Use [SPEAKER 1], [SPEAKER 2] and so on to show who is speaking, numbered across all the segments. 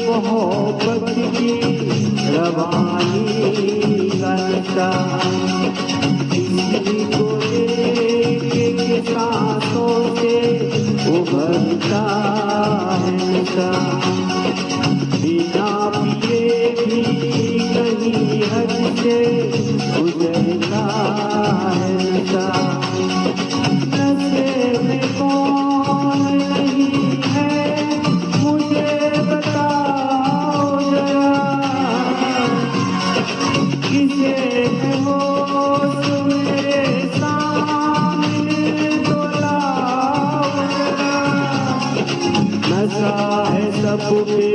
[SPEAKER 1] मोहब्बत की रवानी का नशा, किसी को लेके के सांसों से उभरता है नशा, बिना पिए भी कहीं हद से गुजरता है नशा। नशे में कौन नहीं है मुझे बताओ जरा, किसे है होश मेरे सामने तो लाओ जरा। नशा है सब पे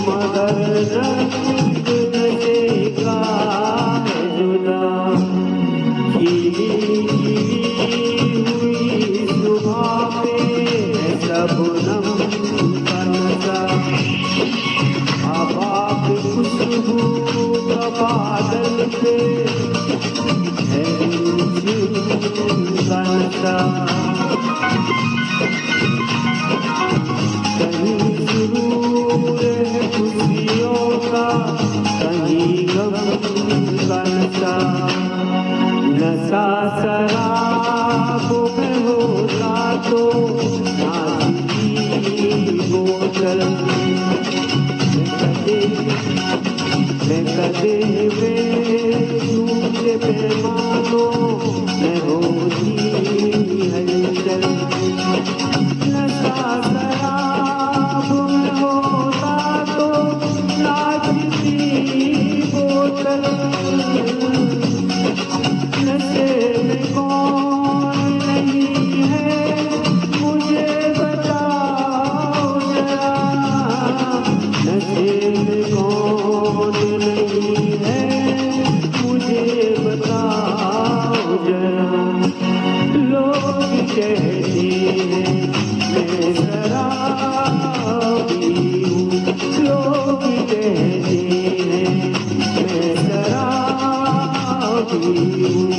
[SPEAKER 1] मगर रंग नशे का है जुदा, खिली हुई सुबह पे है शबनम का नशा, हवा पे खुशबू का बादल पे है रिमझिम का नशा। कहीं सुरूर है खुशियों का, कहीं गम का नशा। नशा शराब में होता तो नाची बोतल मैं कदे में झूठे पैमानों में होती हलचल। नशा शराब में होता तो नाचती बोतल, नशे में कौन नहीं है मुझे बताओ जरा, नशे में कौन नहीं है मुझे बताओ जरा। लोग कहते हैं मैं शराबी हूँ, लोग कहते हैं मैं शराबी हूँ,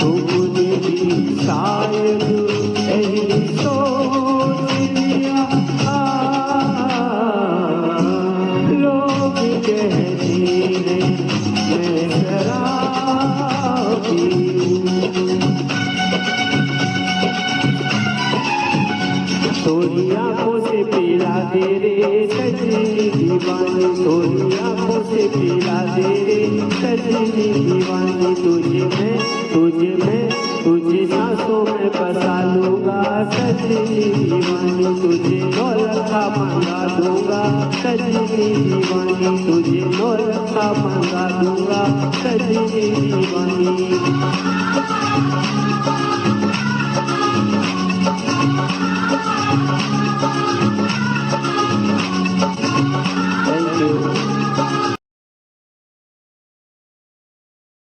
[SPEAKER 1] तो मुझे भी शायद यही सोच लिया। लोग कहते हैं मैं शराबी हूँ। थोड़ी आँखों से पिला दे रे सजनी दीवानी, थोड़ी आँखों से पिला दे रे सजनी दीवानी। तुझे सांसों में बसा लूंगा सजनी दीवानी, तुझे नौलखा मंगा दूंगा सजनी दीवानी, तुझे नौलखा मंगा दूंगा सजनी दीवानी।